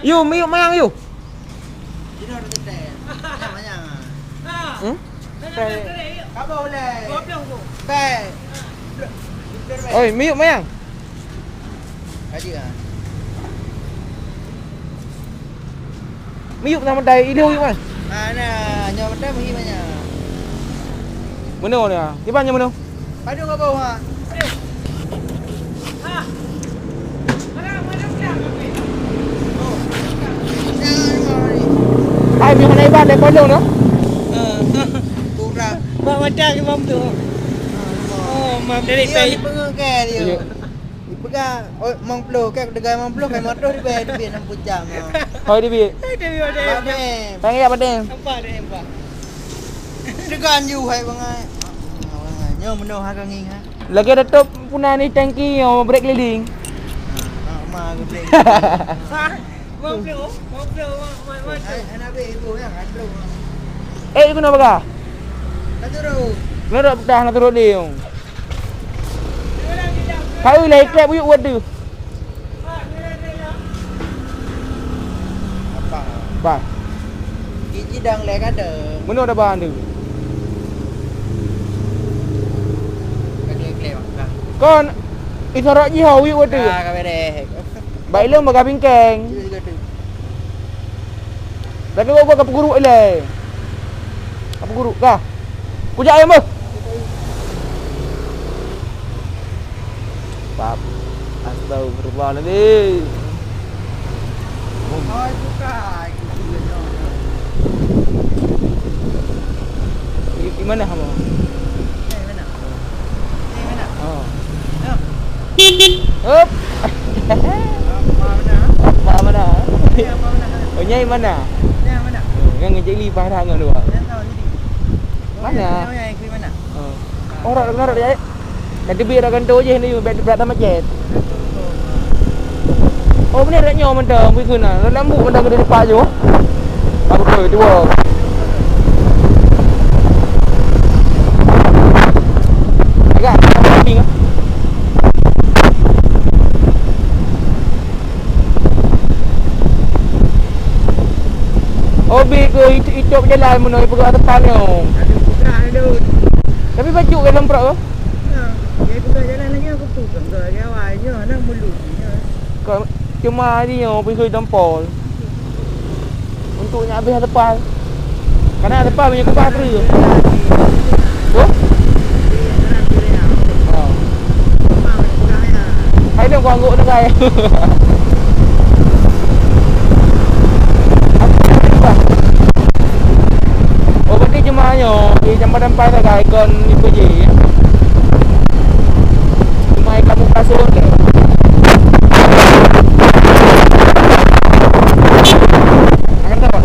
Yu, miyuk mayang yu. Oi, miyuk mayang. Miyuk nama dai ilmu yuk mas. Mana nyawa dah mesti banyak. Mana ni? Di mana mana? Padu ke bawah? Ai mi hanai ban dai pondong no? Kurang. Mak macam ke mam tu? Oh, mam dari Dia pay. dipegang dia. Dipegang. Oh, mang plo kan degai mang plo kai motor di bawah di 60 jam. Hoi di bi. Dari ada. Babe. Panggil apa deh? Nampak dah nampak. Degan you hai bangai. Nyo meno ha kan nging ha. Lagi ada top punah ni tangki yang brake keliling. Ma ke break. Ha? Mam plo, mak. Anak be ibu yang kan plo. Eh, iku nak baga? Katuru. Ngerak dah nak turun dia. Kau lagi klep yuk buat tu. Apa? Ba. Gigi dang lek ada. Mana ada bahan tu? Klep kan. Kon isarak ji hau yuk buat tu. Ka bere. Baik lem baga bingkeng. Juga tu. Lagi gua ke guru le. Apa guru kah? Kujak ayam bah. Bab. Astagfirullahaladzim. Oh, buka. Di mana kamu? Mana? Mana? Oh. Ya. Up. Mana? Apa mana? Ya, mana? Oh, nyai mana? Ya, mana? Yang ngejek li pada dengan dua. Mana? Yang kiri mana? Orang dia. Nanti biar akan tahu je ni berat amat jet. Oh, benar tak nyawa mentang pergi sana. Lampu mentang ke depan je. Apa tu dua. Agak camping ah. Obi ke itu jalan mana pergi depan ni. Tapi baju ke lemprak ke? Dia buka jalan lagi aku tukang ke dia awalnya nak mulut ni. Kau cuma ni yang pergi tempol. Untuknya habis depan. Karena depan punya kebah tu. Oh? Oh. Hai dia gua angguk dekat. Oh, berarti cuma di jambatan pai tak ikon ibu je. Cuma kamu kasut ke? Akan tahu.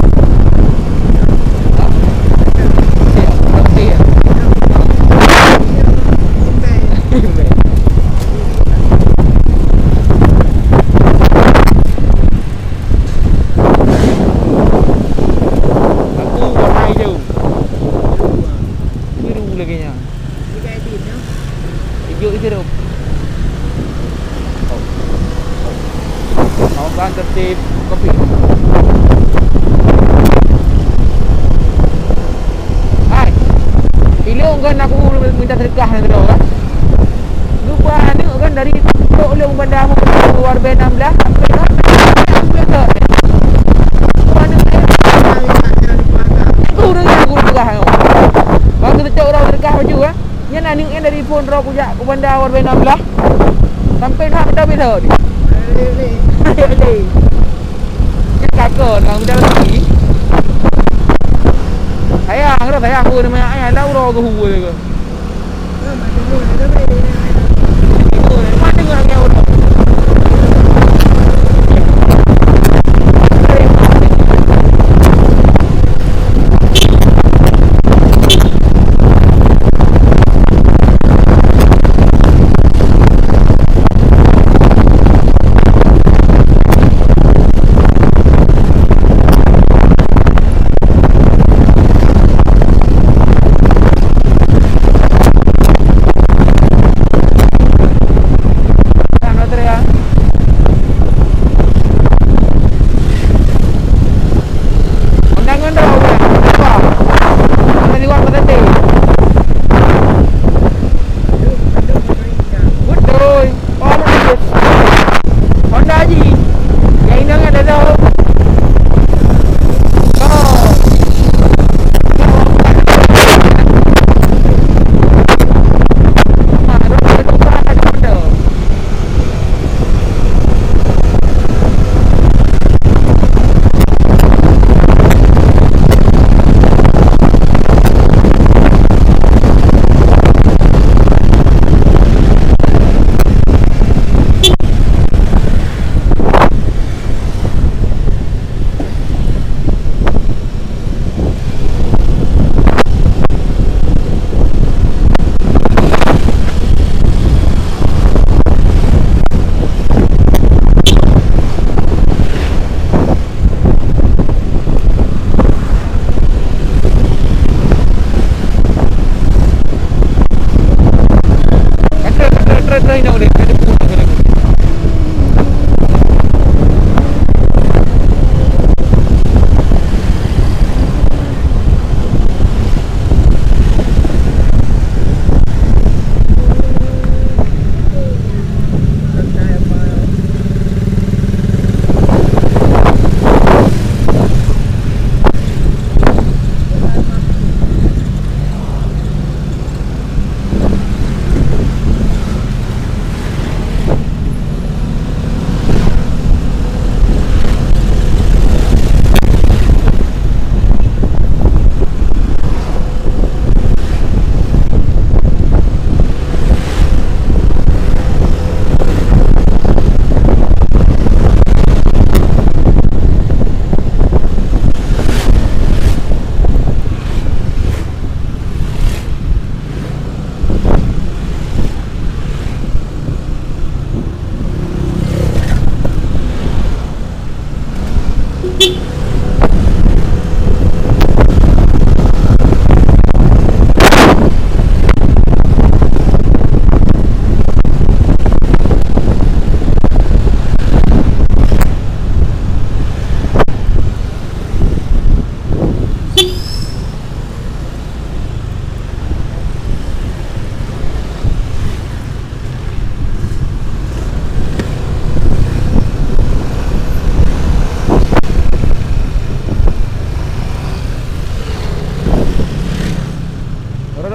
Kawan tertib kopi. Hai. Ilung kan aku minta sedekah nanti tu kan. Lupa ni kan dari tok long bandar aku keluar B16 sampai dah. Sampai dah. Mana aku dah aku sedekah. Bang kita cak orang sedekah baju ah. Nya nak ning dari phone ro aku jak ke bandar B16 sampai dah dah beda ni. Leh. Kakak orang dah lagi. Sayang aku nama ayah lau ro ke hu ke. Mana orang yang try nak boleh. Ada pun aku nak.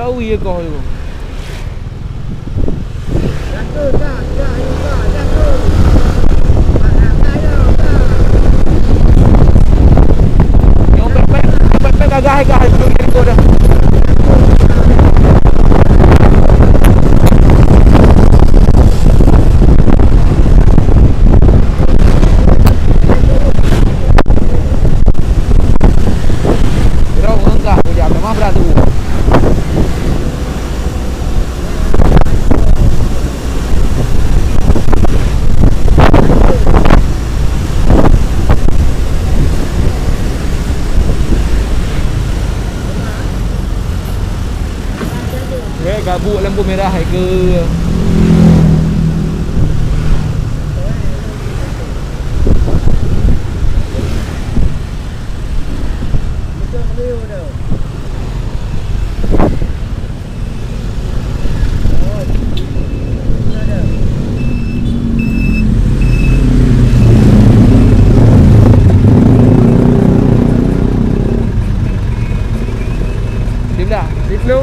Tahu ya kau tu. Jatuh tak, jatuh. Yang pepek gagah dulu ni kau dah. Kira orang kah kerja memang berat tu. Gabuk lampu merah ke. Dim dah, di slow.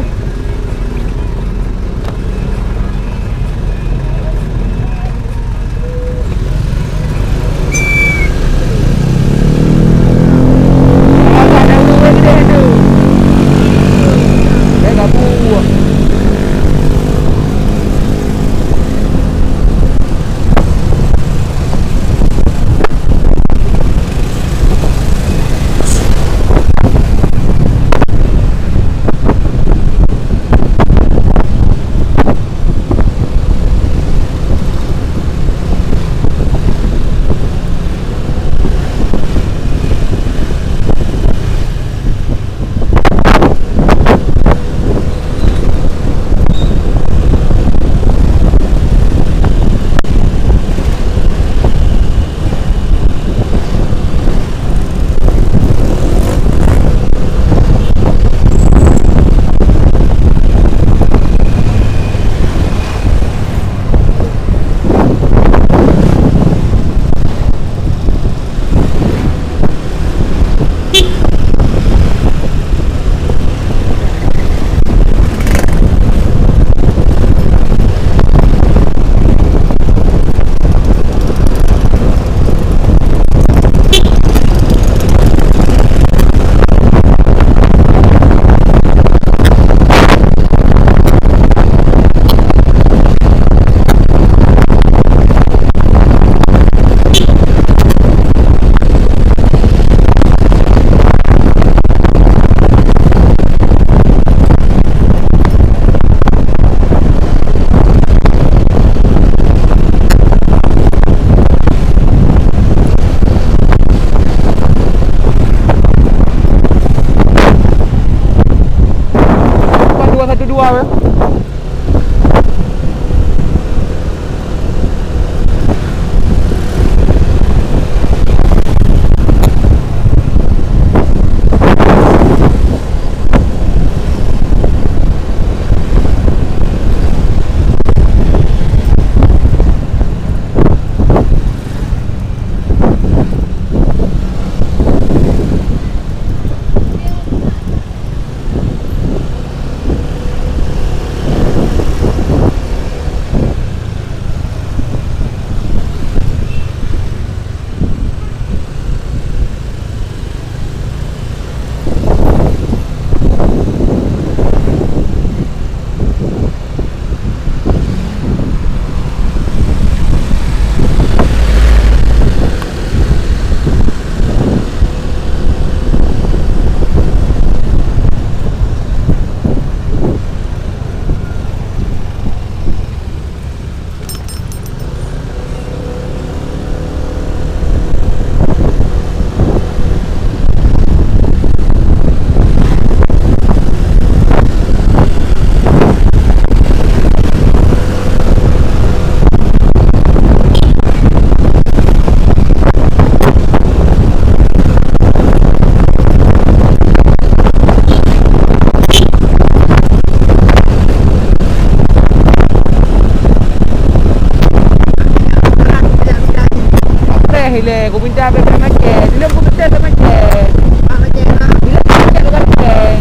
hilang. Aku minta bebek makan. Bila aku minta tak makan. Mak macam lah. Bila aku minta tak makan.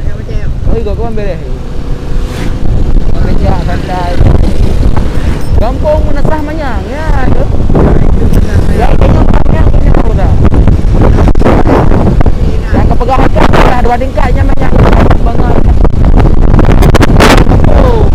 Yang macam. Oh, ikut kau ambil kerja santai. Kampung menasah manyang ya tu. Ya kena manyang kena tahu dah. Yang kepegahan dah dua tingkatnya manyang banget. Oh.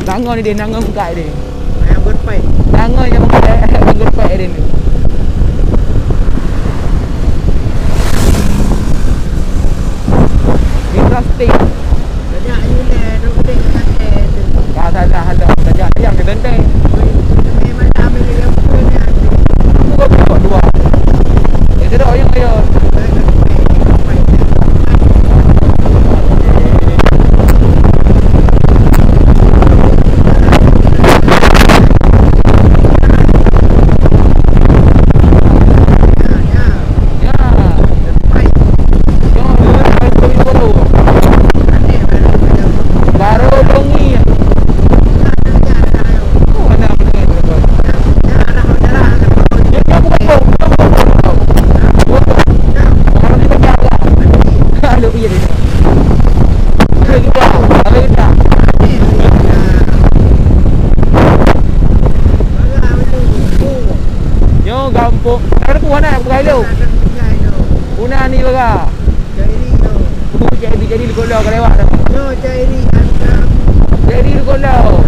Nangon ni dia, nangon buka dia. Ayam berpai. Nangon je buka dia, ayam buka dia ni. Ni plastik. Banyak ni duk gede kat tu. Kau salah ada banyak yang ke tenteng. Memang tak ambil yang punya. Aku kau buat dua. Itu dah yang ayo. Kampung. Ada puan nak buka hello. Una ni baga. Jadi lu kolau kau lewat dah. Yo cairi. Jadi lu kolau.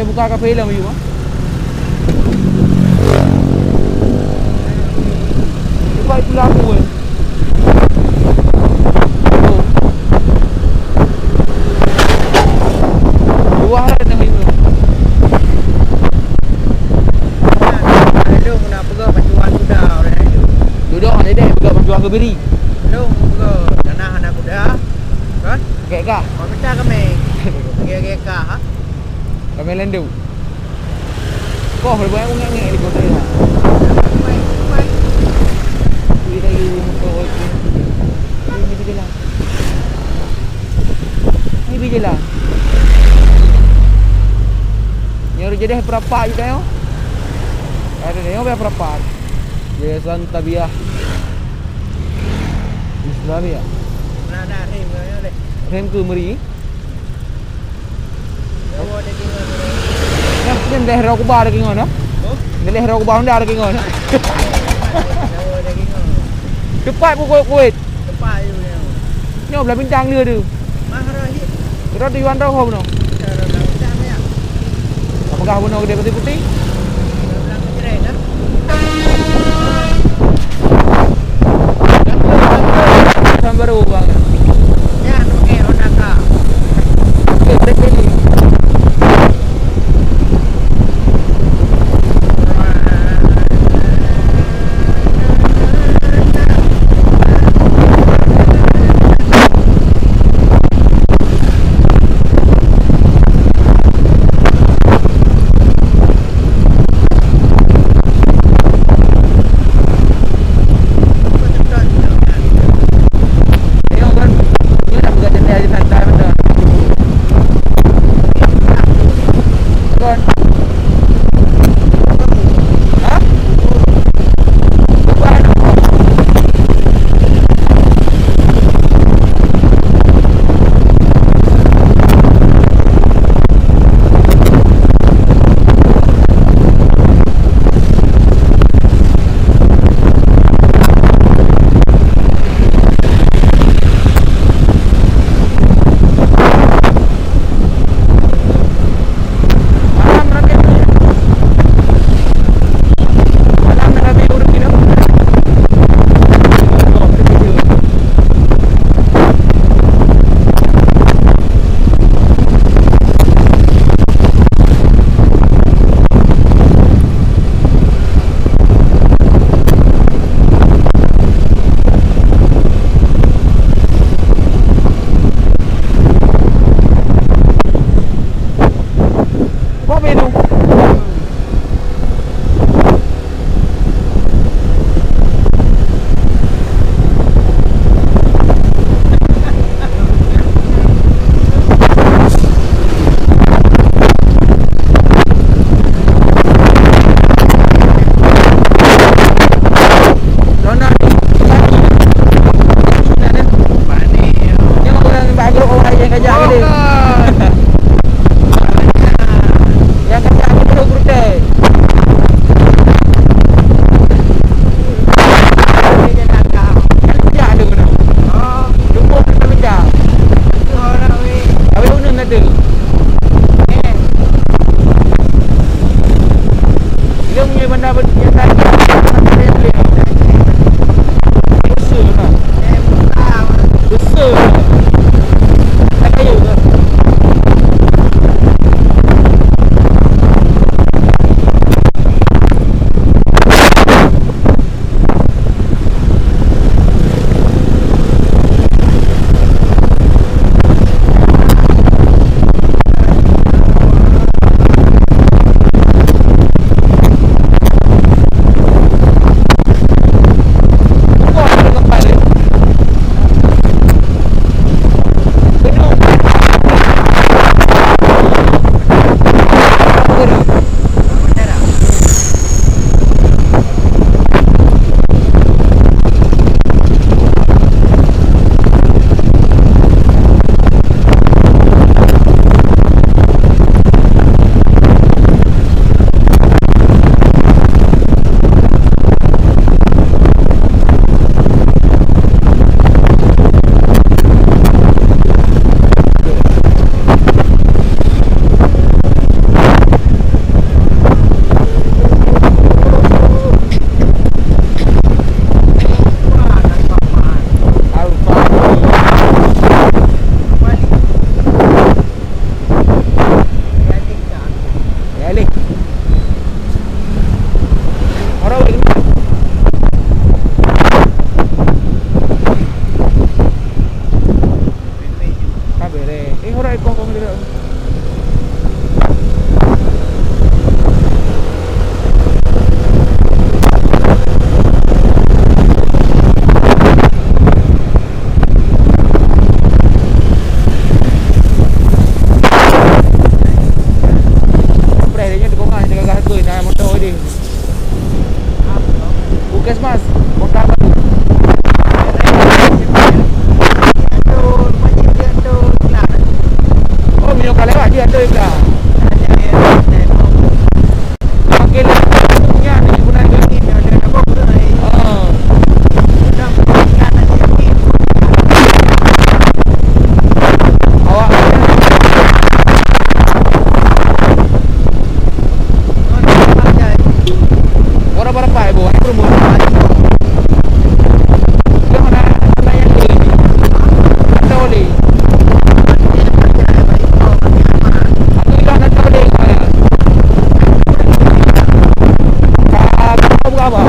Buka kafe lah you. Buka itu lagu eh. Dua hari dah itu. Duduk nak pegang pacuan kuda orang itu. Duduk ni deh pegang pacuan kebiri. Duduk pegang tanah anak kuda. Kan? Kek kah? Kau minta kami. Kek kah? Kami lendu. Kau boleh buat ngek-ngek di kota ni. Kita lagi motor ni. Ini pergi jalan. Ini pergi jalan. Yang jadi perapat juga yo. Ada ni yang perapat. Dia santabiah. Islamia. Nak rem kau ya dek. Rem ke meri? Bawa dia tinggal. Yang lehra aku bar lagi ngono. Oh? Ni lehra aku bar ndak lagi ngono. Bawa dia tinggal. Cepat pukul kuit. Tepat you ni. Ni belah bintang dia tu. Mahra hit. Kira tu yuan dah kau no. Cara dah macam ya. Apakah benar gede putih-putih? Bilang cerai dah. Sambaru bang. Ya, okey, Honda. Okey, ini. Bandas, Kota Baru. Oh, minum kalau lewat dia ada juga. Okey lah, punya ni guna ni. Oh. Awak berapa ibu? Promo. Yang mana yang ini? Ada oli. Aku ilah nak oli mana? Kau berapa?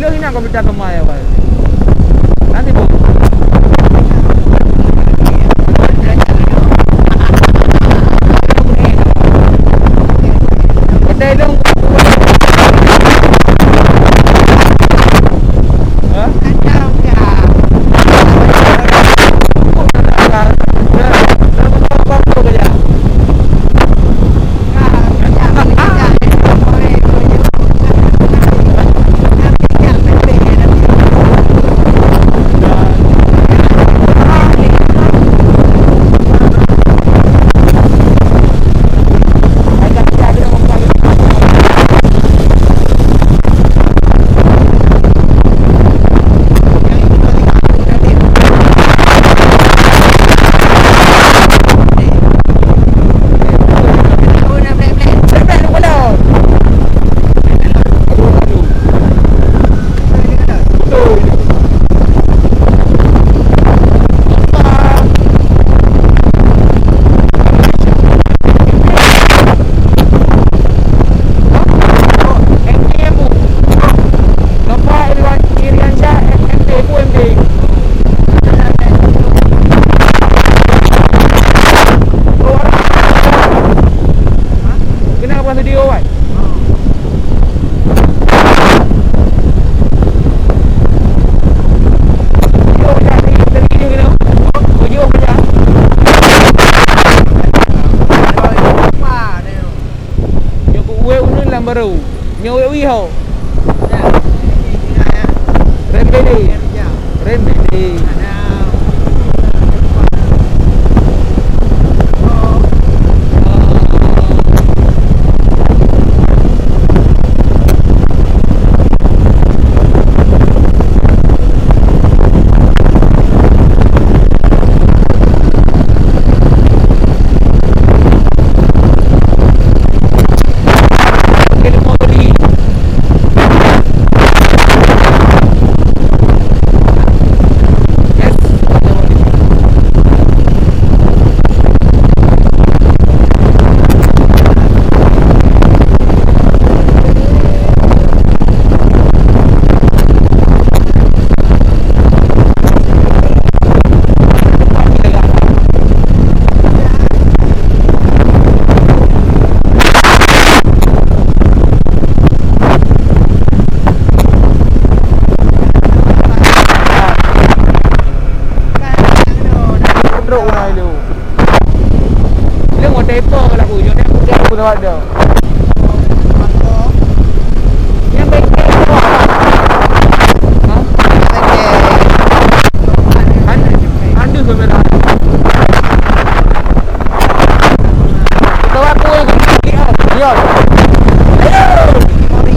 Lo hina kau bicara sama ya, Pak. Nanti bu. Kedai dong. Hah? ho. Rembele. Rembele. Ada. Yang baik itu apa? Hah? Anda sebenarnya. Kita aku yang dia. Dia. Ayo. Mari.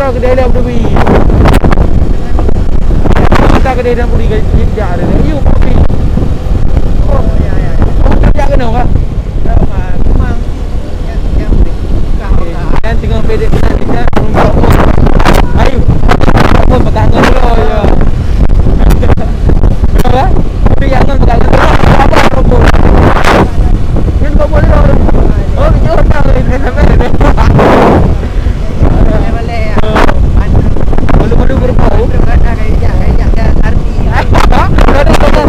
motor kedai dia berdua. Kita kedai dan budi kerja ada. You kopi. Oh ya ya. Oh kerja kena kan? Memang yang kau Kan tengah pedek kita dia ayo. Apa pegangan dulu ya. Berapa? Tapi jangan pegangan dulu. Apa rokok? Kan kau boleh orang. Oh, jauh tak ini sampai ni. boleh ya. Malu-malu berbau. Ada kayak dan arti. Ada kata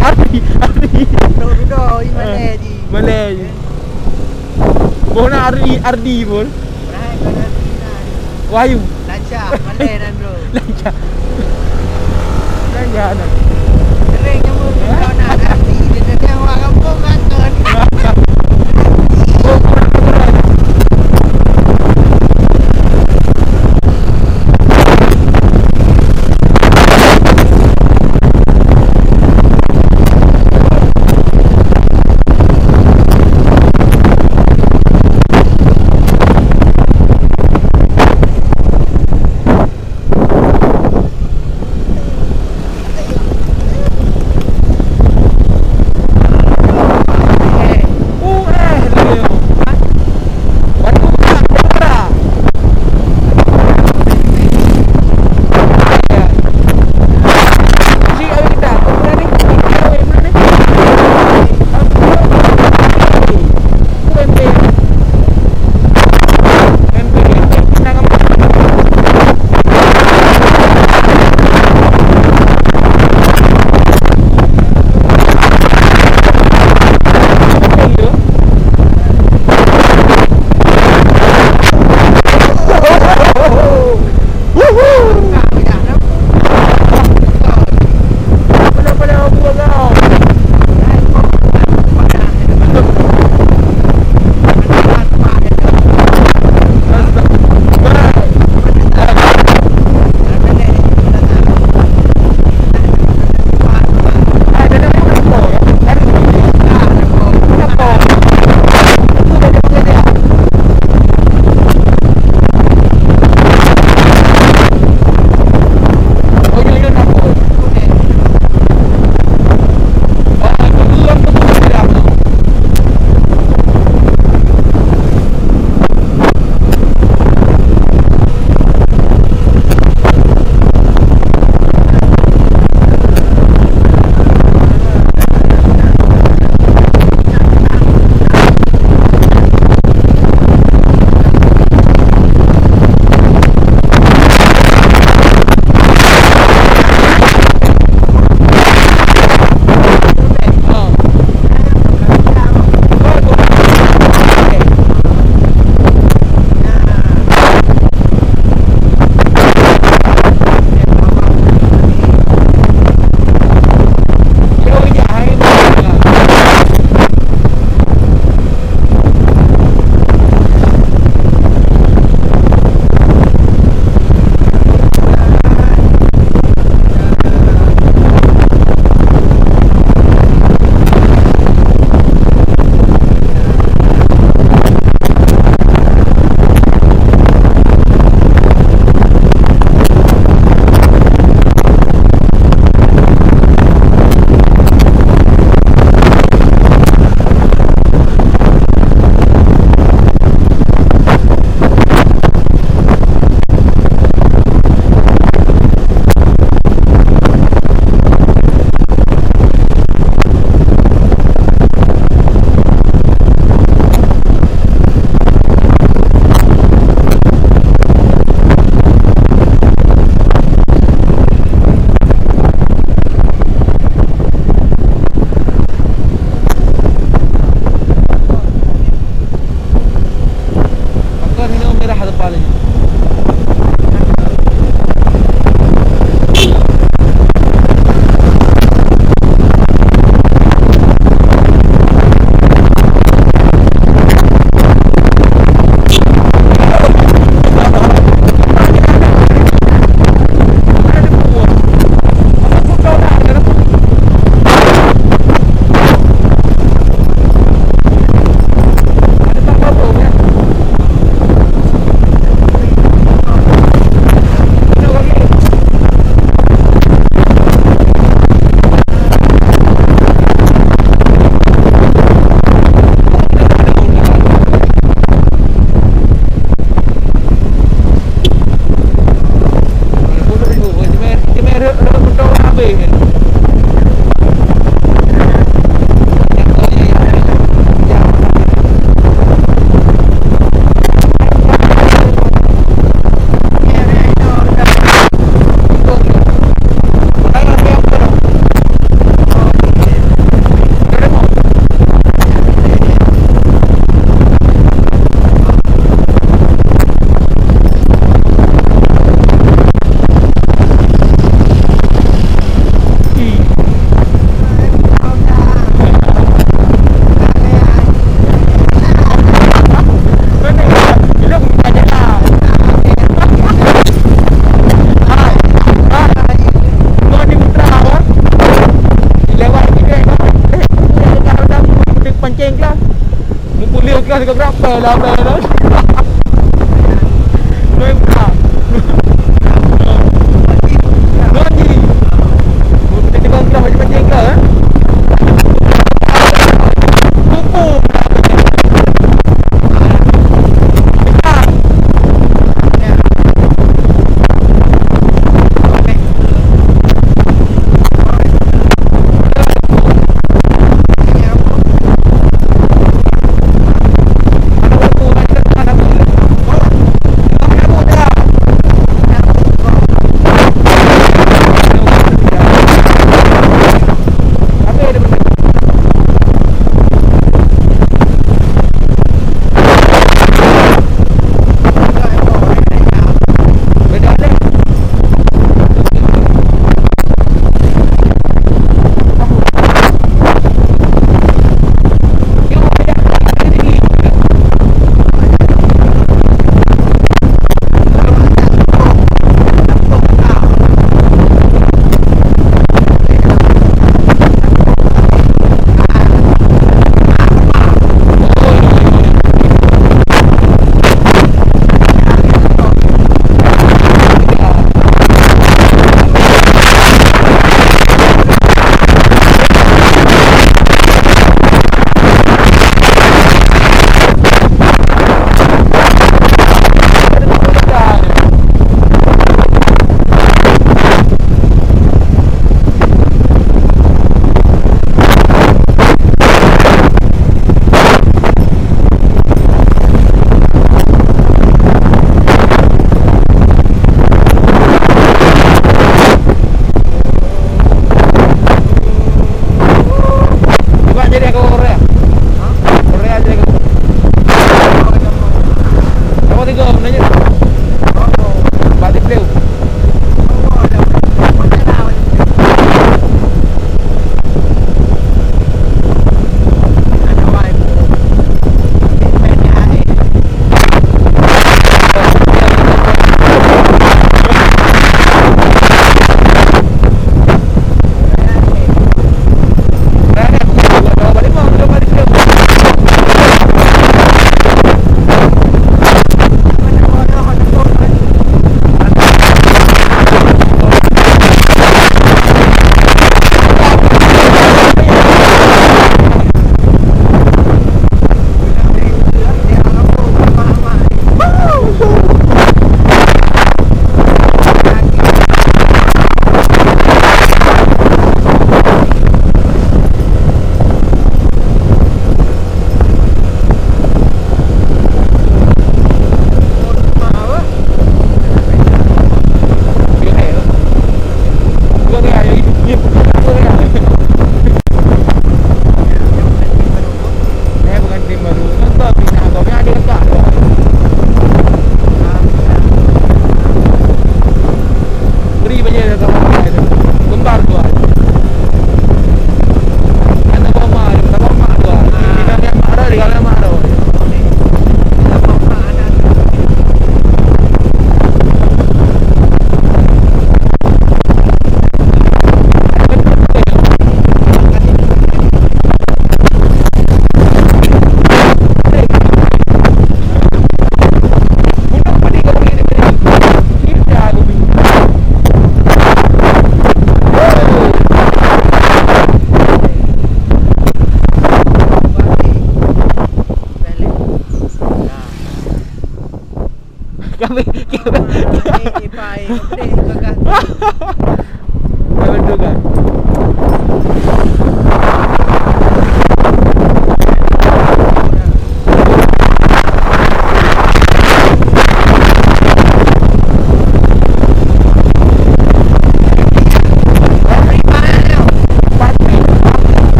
arti. Duduk di mana di? Malay. Bona ardi pun. Berai pada arti. Wayu. Lancar, Malay dan bro. Lancar. Lancar. Kering kamu kau nak arti. Dia yang orang kampung makan. lambe tu. Noi buka. Noi. Kita tengok kelas macam-macam ke? Kupu. Kami Pai, apa dia gagal. betul kan?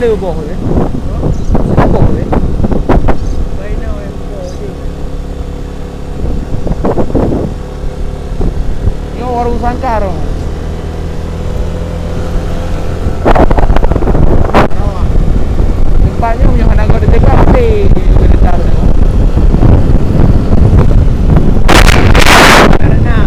ada boh ni. Apa ni? Baik now yang boleh. Ni warung sangkar. Tempatnya punya anak kau dekat kafe dekat tu. Karena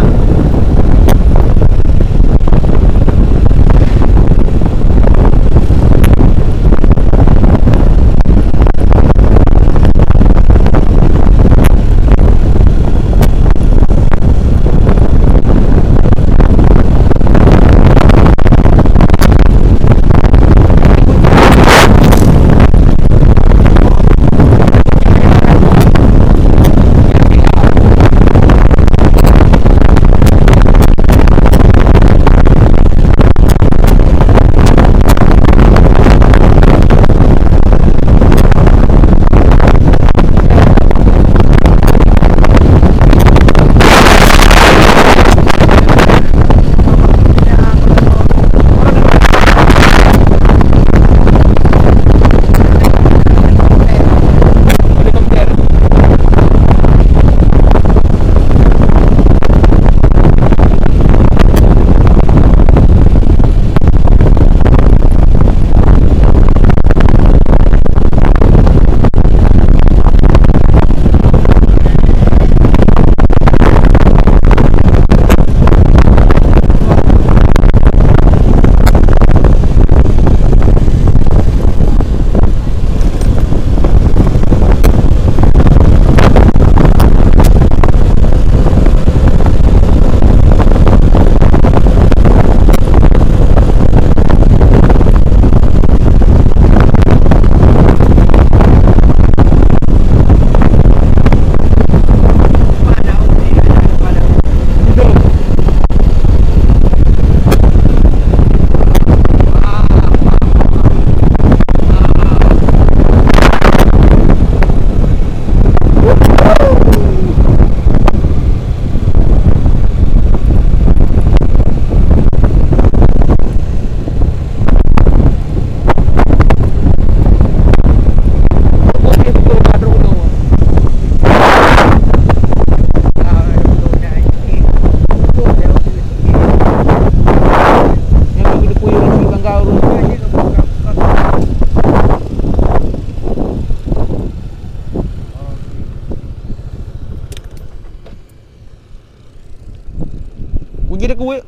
Pergi dah kuih.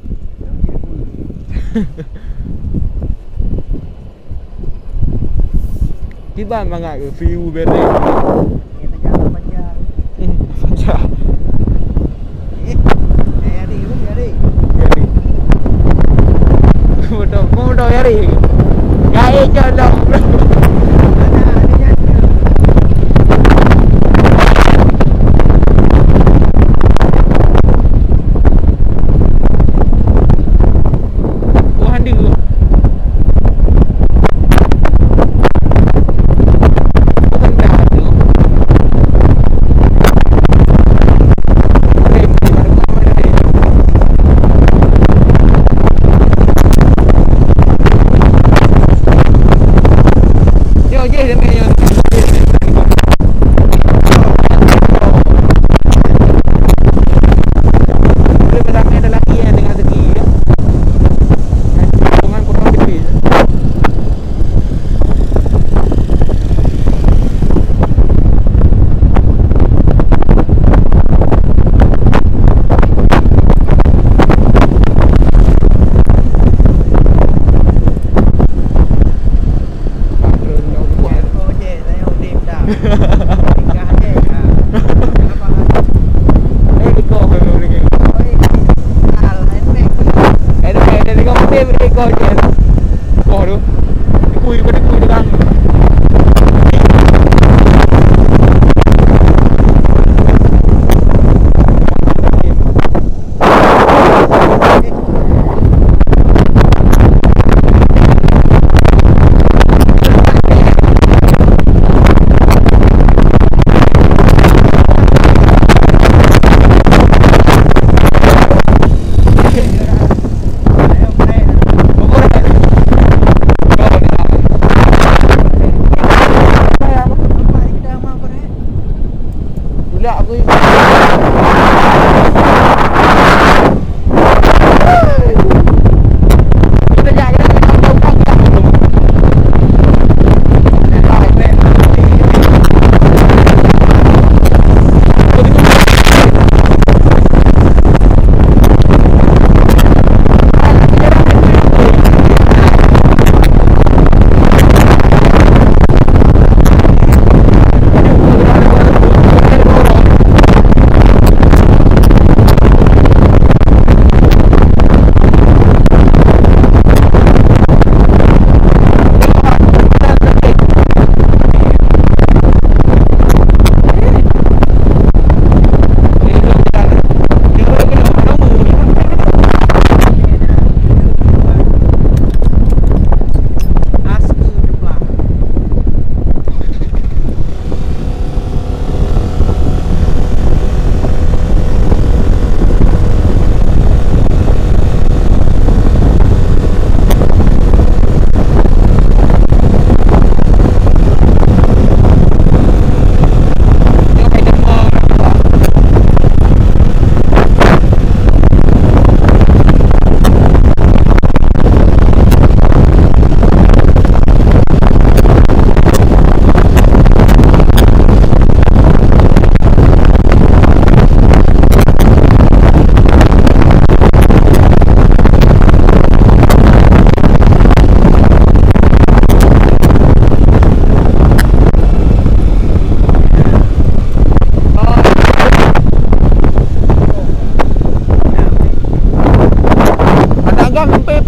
Kita bangat ke view beri. kita jangan baca. Baca. Hari pun hari. Beri. Bodoh hari. Gaya colok. Ada adanya. Oh handi ke? Bukan dah tu.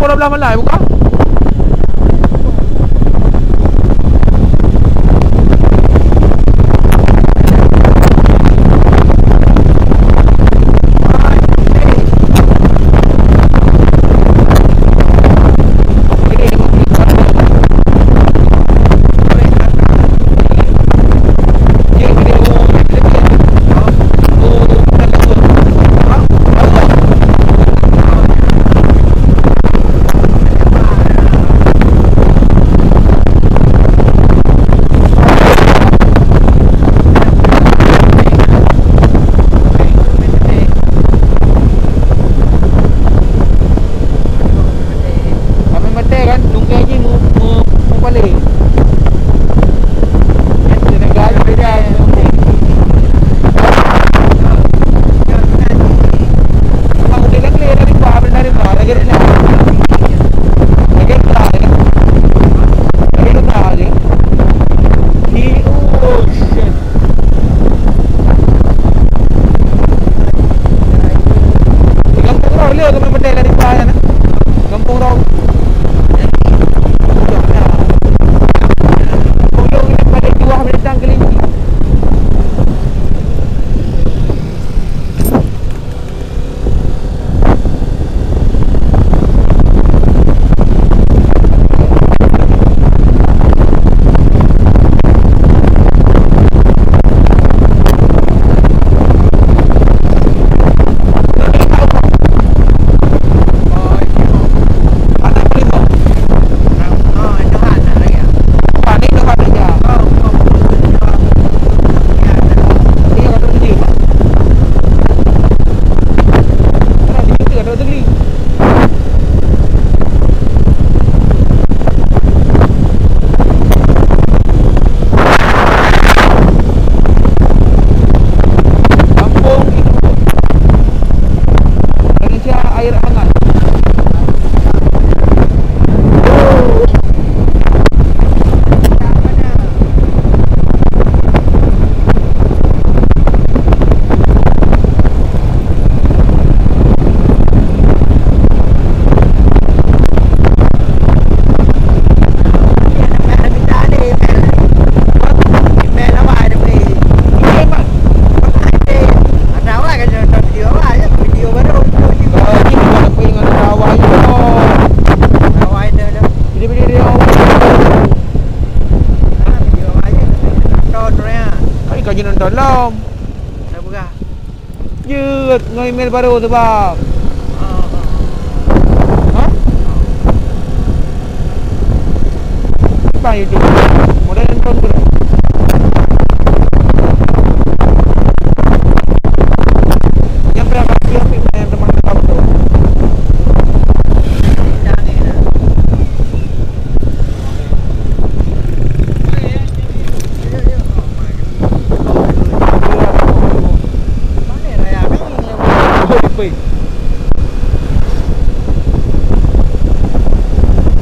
pukul 12 malam buka. Tolong. Dah berah. Jut, ngau email baru tu bang. Ha? Bang YouTube. Modal nonton tu. Yang berapa dia yang teman dekat tu.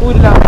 Udah